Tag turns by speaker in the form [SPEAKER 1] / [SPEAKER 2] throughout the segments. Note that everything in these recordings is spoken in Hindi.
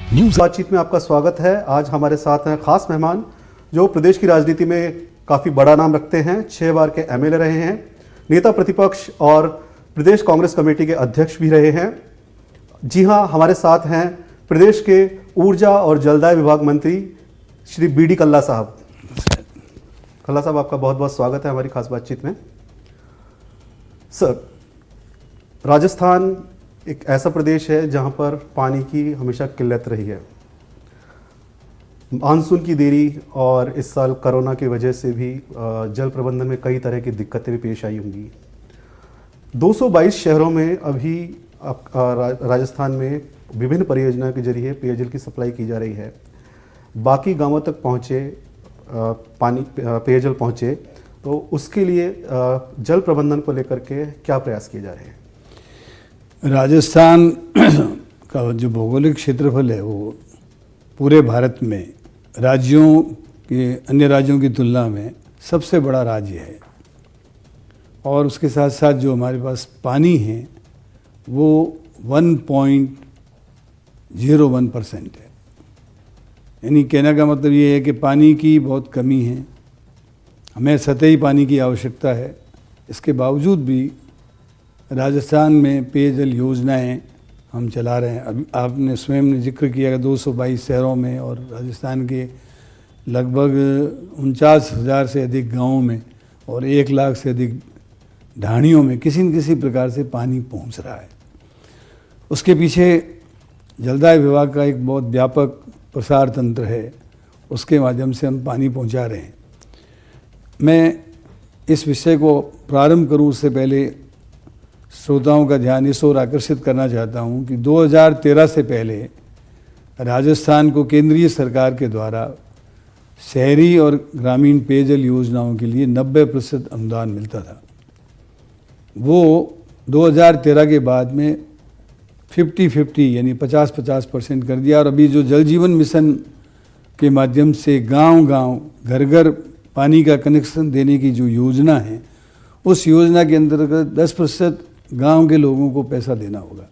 [SPEAKER 1] न्यूज़ बातचीत में आपका स्वागत है। आज हमारे साथ हैं खास मेहमान जो प्रदेश की राजनीति में काफ़ी बड़ा नाम रखते हैं। 6 बार के एमएलए रहे हैं, नेता प्रतिपक्ष और प्रदेश कांग्रेस कमेटी के अध्यक्ष भी रहे हैं। जी हाँ, हमारे साथ हैं प्रदेश के ऊर्जा और जलदाय विभाग मंत्री श्री बी.डी. कल्ला साहब। कल्ला साहब, आपका बहुत बहुत स्वागत है हमारी खास बातचीत में। सर, राजस्थान एक ऐसा प्रदेश है जहां पर पानी की हमेशा किल्लत रही है। मानसून की देरी और इस साल कोरोना की वजह से भी जल प्रबंधन में कई तरह की दिक्कतें भी पेश आई होंगी। 222 शहरों में अभी राजस्थान में विभिन्न परियोजनाओं के जरिए पेयजल की सप्लाई की जा रही है। बाकी गांवों तक पहुँचे पेयजल पहुँचे, तो उसके लिए जल प्रबंधन को लेकर के क्या प्रयास किए जा रहे हैं?
[SPEAKER 2] राजस्थान का जो भौगोलिक क्षेत्रफल है वो पूरे भारत में अन्य राज्यों की तुलना में सबसे बड़ा राज्य है, और उसके साथ साथ जो हमारे पास पानी है वो 1.01% है। यानी कहने का मतलब ये है कि पानी की बहुत कमी है, हमें सतही पानी की आवश्यकता है। इसके बावजूद भी राजस्थान में पेयजल योजनाएं हम चला रहे हैं। अभी आपने स्वयं ने जिक्र किया कि 222 शहरों में और राजस्थान के लगभग 49,000 से अधिक गांवों में और 1 लाख से अधिक ढाणियों में किसी न किसी प्रकार से पानी पहुंच रहा है। उसके पीछे जलदाय विभाग का एक बहुत व्यापक प्रसार तंत्र है, उसके माध्यम से हम पानी पहुंचा रहे हैं। मैं इस विषय को प्रारंभ करूं उससे पहले श्रोताओं का ध्यान इस ओर आकर्षित करना चाहता हूं कि 2013 से पहले राजस्थान को केंद्रीय सरकार के द्वारा शहरी और ग्रामीण पेयजल योजनाओं के लिए 90% अनुदान मिलता था। वो 2013 के बाद में 50-50 यानी 50-50% कर दिया, और अभी जो जल जीवन मिशन के माध्यम से गांव-गांव घर-घर पानी का कनेक्शन देने की जो योजना है, उस योजना के अंतर्गत 10% गांव के लोगों को पैसा देना होगा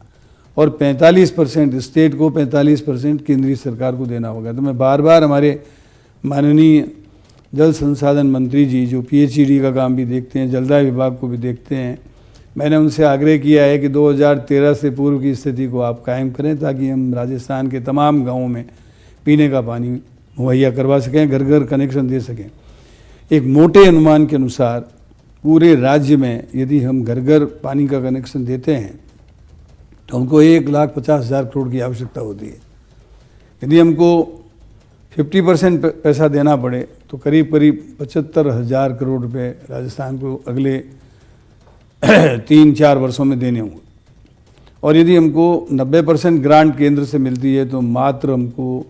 [SPEAKER 2] और 45% स्टेट को, 45% केंद्रीय सरकार को देना होगा। तो मैं बार बार हमारे माननीय जल संसाधन मंत्री जी जो PHED का काम भी देखते हैं, जलदाय विभाग को भी देखते हैं, मैंने उनसे आग्रह किया है कि 2013 से पूर्व की स्थिति को आप कायम करें ताकि हम राजस्थान के तमाम गाँवों में पीने का पानी मुहैया करवा सकें, घर घर कनेक्शन दे सकें। एक मोटे अनुमान के अनुसार पूरे राज्य में यदि हम घर घर पानी का कनेक्शन देते हैं तो हमको 1,50,000 करोड़ की आवश्यकता होती है। यदि हमको 50% पैसा देना पड़े तो करीब करीब 75,000 करोड़ रुपए राजस्थान को अगले 3-4 वर्षों में देने होंगे। और यदि हमको 90% ग्रांट केंद्र से मिलती है तो मात्र हमको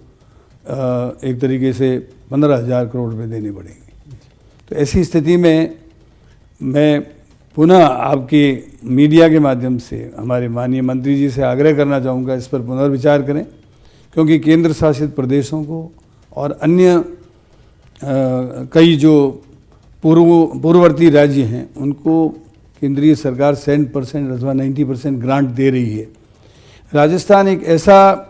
[SPEAKER 2] एक तरीके से 15,000 करोड़ रुपए देने पड़ेंगे। तो ऐसी स्थिति में मैं पुनः आपके मीडिया के माध्यम से हमारे माननीय मंत्री जी से आग्रह करना चाहूँगा इस पर पुनर्विचार करें, क्योंकि केंद्र शासित प्रदेशों को और अन्य कई जो पूर्ववर्ती राज्य हैं उनको केंद्रीय सरकार 100% अथवा 90% ग्रांट दे रही है। राजस्थान एक ऐसा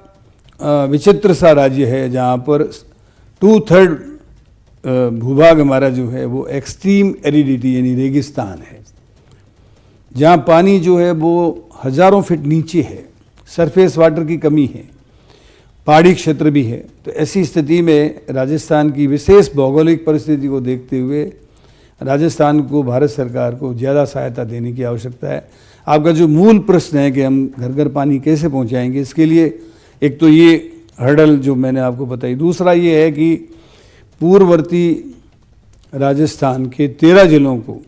[SPEAKER 2] विचित्र सा राज्य है जहाँ पर 2/3 भूभाग हमारा जो है वो एक्सट्रीम एरिडिटी यानी रेगिस्तान है, जहाँ पानी जो है वो हज़ारों फीट नीचे है, सरफेस वाटर की कमी है, पहाड़ी क्षेत्र भी है। तो ऐसी स्थिति में राजस्थान की विशेष भौगोलिक परिस्थिति को देखते हुए राजस्थान को भारत सरकार को ज़्यादा सहायता देने की आवश्यकता है। आपका जो मूल प्रश्न है कि हम घर घर पानी कैसे पहुँचाएंगे, इसके लिए एक तो ये हर्डल जो मैंने आपको बताई, दूसरा ये है कि पूर्ववर्ती राजस्थान के 13 जिलों को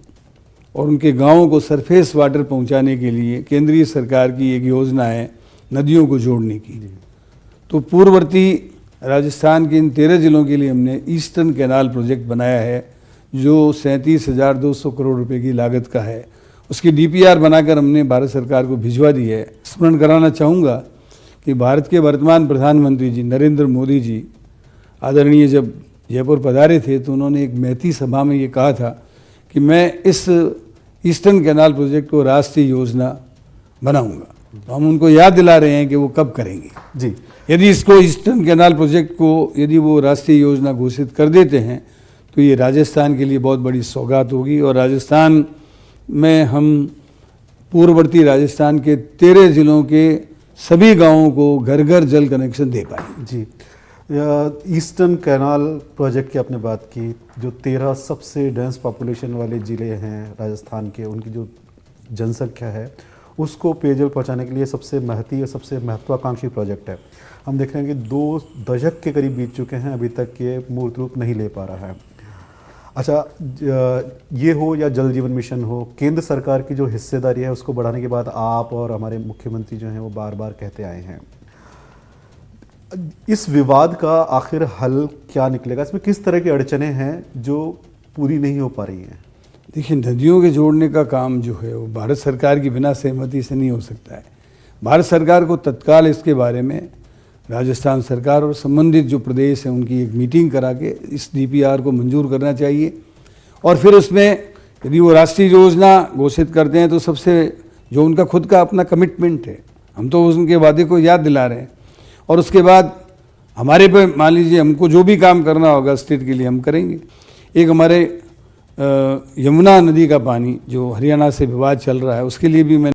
[SPEAKER 2] और उनके गांवों को सरफेस वाटर पहुंचाने के लिए केंद्रीय सरकार की एक योजना है नदियों को जोड़ने की। तो पूर्ववर्ती राजस्थान के इन 13 जिलों के लिए हमने ईस्टर्न कैनाल प्रोजेक्ट बनाया है जो 37,200 करोड़ रुपए की लागत का है। उसकी DPR बनाकर हमने भारत सरकार को भिजवा दी है। स्मरण कराना चाहूँगा कि भारत के वर्तमान प्रधानमंत्री जी नरेंद्र मोदी जी आदरणीय जब जयपुर पधारे थे तो उन्होंने एक मैती सभा में ये कहा था कि मैं इस ईस्टर्न कैनाल प्रोजेक्ट को राष्ट्रीय योजना बनाऊंगा। तो हम उनको याद दिला रहे हैं कि वो कब करेंगे।
[SPEAKER 1] जी।
[SPEAKER 2] यदि इसको ईस्टर्न कैनाल प्रोजेक्ट को यदि वो राष्ट्रीय योजना घोषित कर देते हैं तो ये राजस्थान के लिए बहुत बड़ी सौगात होगी और राजस्थान में हम पूर्ववर्ती राजस्थान के 13 जिलों के सभी गांवों को घर घर जल कनेक्शन दे पाएंगे।
[SPEAKER 1] जी, ईस्टर्न कैनाल प्रोजेक्ट की आपने बात की, जो 13 सबसे डेंस पॉपुलेशन वाले ज़िले हैं राजस्थान के, उनकी जो जनसंख्या है उसको पेयजल पहुंचाने के लिए सबसे महत्वाकांक्षी प्रोजेक्ट है। हम देख रहे हैं कि 2 दशक के करीब बीत चुके हैं, अभी तक ये मूर्त रूप नहीं ले पा रहा है। अच्छा, ये हो या जल जीवन मिशन हो, केंद्र सरकार की जो हिस्सेदारी है उसको बढ़ाने की बात आप और हमारे मुख्यमंत्री जो हैं वो बार बार कहते आए हैं। इस विवाद का आखिर हल क्या निकलेगा? इसमें किस तरह की अड़चनें हैं जो पूरी नहीं हो पा रही हैं?
[SPEAKER 2] देखिए, नदियों के जोड़ने का काम जो है वो भारत सरकार की बिना सहमति से नहीं हो सकता है। भारत सरकार को तत्काल इसके बारे में राजस्थान सरकार और संबंधित जो प्रदेश हैं उनकी एक मीटिंग करा के इस डीपीआर को मंजूर करना चाहिए और फिर उसमें यदि वो राष्ट्रीय योजना घोषित करते हैं तो सबसे जो उनका खुद का अपना कमिटमेंट है, हम तो उनके वादे को याद दिला रहे हैं और उसके बाद हमारे पे मान लीजिए हमको जो भी काम करना होगा स्टेट के लिए हम करेंगे। एक हमारे यमुना नदी का पानी जो हरियाणा से विवाद चल रहा है उसके लिए भी मैं